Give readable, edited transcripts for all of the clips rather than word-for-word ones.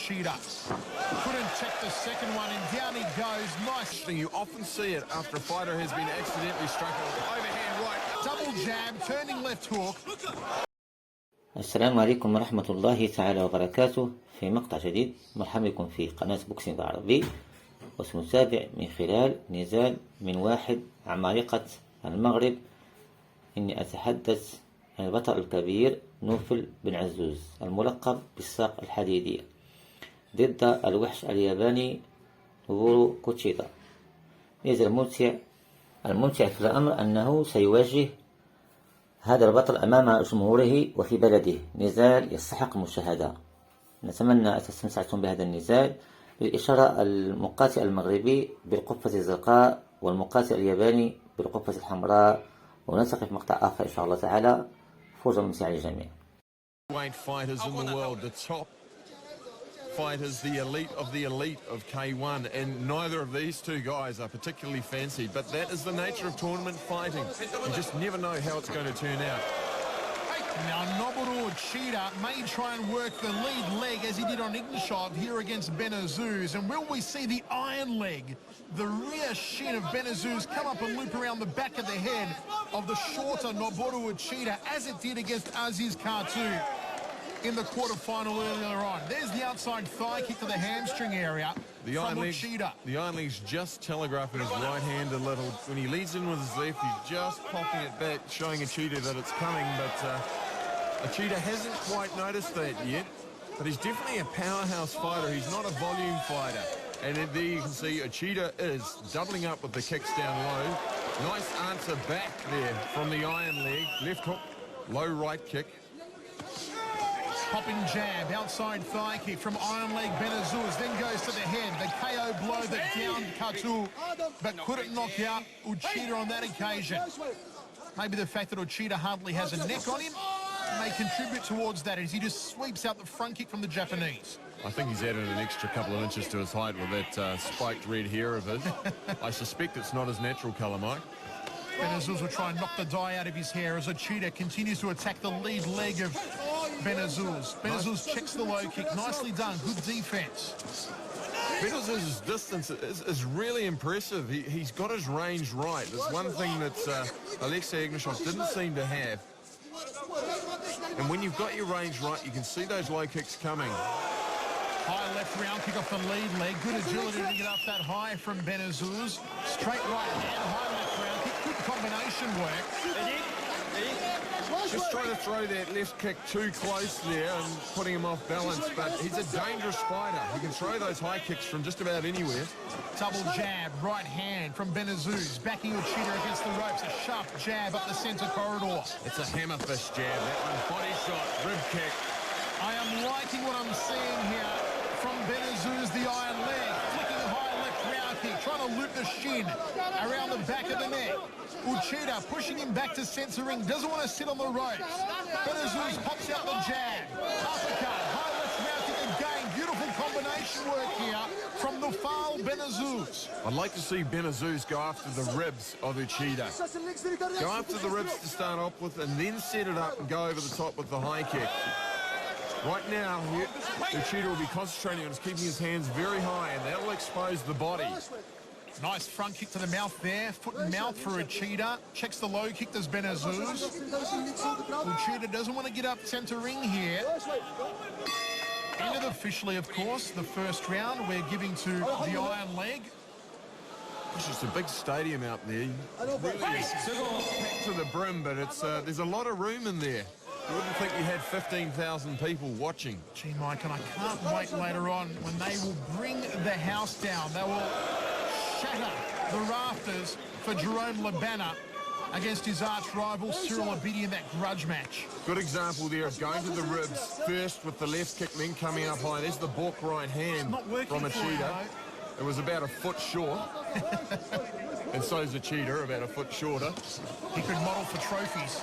Uchida. Couldn't check the second one, and down he goes. Nice. You often see it after a fighter has been accidentally struck overhand right. Double jab, turning left hook. السلام عليكم ورحمة الله تعالى وبركاته. في مقطع جديد مرحبا بكم في قناة بوكسينج عربي، وسنتابع من خلال نزال من واحد عمالقة المغرب. إني أتحدث عن البطل الكبير نوفل بن عزوز الملقب بالساق الحديدية ضد الوحش الياباني نوبورو كوتشيدا. نزال الممتع في الأمر أنه سيواجه هذا البطل أمام جمهوره وفي بلده. نزال يستحق المشاهدة. نتمنى استمتعتم بهذا النزال. للإشارة، المقاتل المغربي بالقبة الزرقاء والمقاتل الياباني بالقبة الحمراء، ونلتقي في مقطع آخر إن شاء الله تعالى. فوز ممتع للجميع. Fighters, the elite of K1, and neither of these two guys are particularly fancied, but that is the nature of tournament fighting. You just never know how it's going to turn out. Now Noboru Uchida may try and work the lead leg as he did on Ignashov here against Azuz, and will we see the iron leg, the rear shin of Azuz, come up and loop around the back of the head of the shorter Noboru Uchida as it did against Aziz Khartoum in the quarterfinal earlier on. There's the outside thigh kick to the hamstring area from Uchida. The iron leg's just telegraphing his right hand a little. When he leads in with his left, he's just popping it back, showing Uchida that it's coming, but Uchida hasn't quite noticed that yet. But he's definitely a powerhouse fighter. He's not a volume fighter. And there you can see Uchida is doubling up with the kicks down low. Nice answer back there from the iron leg. Left hook, low right kick. Popping jab, outside thigh kick from iron leg Azuz, then goes to the head. The KO blow that downed Khartoum, but couldn't knock out Uchida on that occasion. Maybe the fact that Uchida hardly has a neck on him may contribute towards that as he just sweeps out the front kick from the Japanese. I think he's added an extra couple of inches to his height with that spiked red hair of his. I suspect it's not his natural colour, Mike. Azuz will try and knock the dye out of his hair as Uchida continues to attack the lead leg of Azuz. Azuz checks the low kick. Nicely done. Good defence. Azuz's distance is really impressive. He's got his range right. There's one thing that Alexei Ignashov didn't seem to have. And when you've got your range right, you can see those low kicks coming. High left round kick off the lead leg. Good agility to get up that high from Azuz. Straight right hand, high left round kick. Good combination work. Just trying to throw that left kick too close there and putting him off balance, but he's a dangerous fighter. He can throw those high kicks from just about anywhere. Double jab, right hand from Azuz, backing Uchida against the ropes. A sharp jab up the centre corridor. It's a hammerfist jab, that one. Body shot, rib kick. I am liking what I'm seeing here from Azuz, the iron leg, flicking high left round kick, trying to loop the shin around the back of the neck. Uchida pushing him back to centre ring, doesn't want to sit on the ropes. Azuz pops out the jab. Uppercut, high left round kick again. Beautiful combination work here from Nofal Azuz. I'd like to see Azuz go after the ribs of Uchida. Go after the ribs to start off with and then set it up and go over the top with the high kick. Right now, Uchida will be concentrating on keeping his hands very high, and that'll expose the body. Nice front kick to the mouth there. Foot and mouth for Uchida. Checks the low kick, does Azuz. Uchida doesn't want to get up centre ring here. Ended officially, of course, the first round. We're giving to the iron leg. It's just a big stadium out there. Really packed to the brim, but it's there's a lot of room in there. You wouldn't think you had 15,000 people watching. Gee, Mike, and I can't wait later on when they will bring the house down. They will shatter the rafters for Jerome Labana against his arch rival Cyril Abidi in that grudge match. Good example there of going to the ribs first with the left kick, then coming up high. There's the balk right hand from Uchida. It was about a foot short. And so's Uchida, about a foot shorter. He could model for trophies.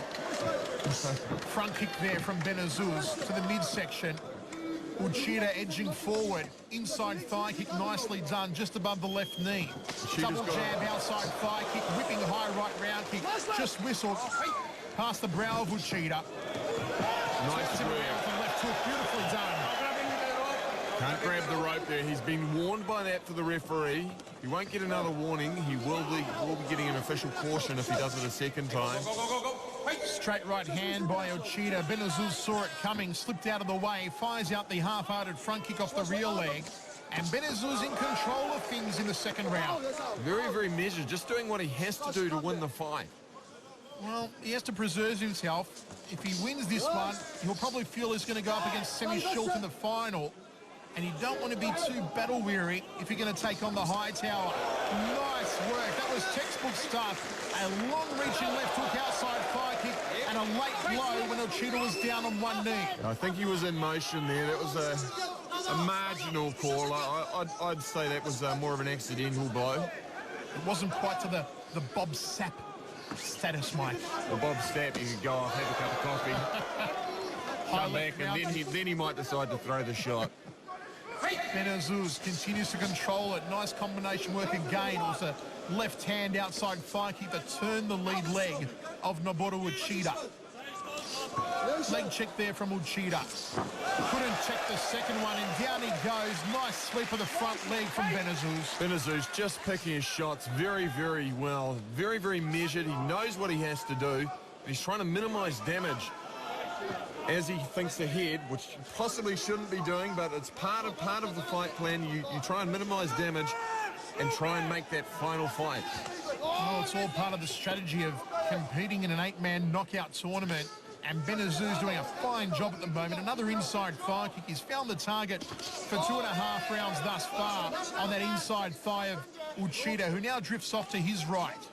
Front kick there from Azuz to the midsection. Uchida edging forward. Inside thigh kick, nicely done, just above the left knee. Double jab, outside thigh kick, whipping high right round kick. Just whistled past the brow of Uchida. Nice left hook, beautifully done. Can't grab the rope there. He's been warned by that for the referee. He won't get another warning. He will be getting an official caution if he does it a second time. Straight right hand by Uchida. Benazuz saw it coming, slipped out of the way, fires out the half-hearted front kick off the rear leg. And Benazuz in control of things in the second round. Very, very measured, just doing what he has to do to win the fight. Well, he has to preserve himself. If he wins this one, he'll probably feel he's going to go up against Semi Schultz in the final. And you don't want to be too battle-weary if you're going to take on the high tower. Nice work. That was textbook stuff. A long-reaching left hook outside fire kick and a late blow when Uchida was down on one knee. I think he was in motion there. That was a marginal call. I'd say that was more of an accidental blow. It wasn't quite to the Bob Sapp status, Mike. Well, Bob Sapp, you could go off, have a cup of coffee, come back, and then he might decide to throw the shot. Benazuz continues to control it. Nice combination work again. It was a left hand outside fire kick that turned the lead leg of Noboru Uchida. Leg check there from Uchida. Couldn't check the second one, and down he goes. Nice sweep of the front leg from Benazuz. Benazuz just picking his shots very, very well. Very, very measured. He knows what he has to do. He's trying to minimize damage as he thinks ahead, which he possibly shouldn't be doing, but it's part of the fight plan. You try and minimize damage and try and make that final fight. Well, it's all part of the strategy of competing in an 8-man knockout tournament. And Benazuz doing a fine job at the moment. Another inside fire kick. He's found the target for 2.5 rounds thus far on that inside thigh of Uchida, who now drifts off to his right.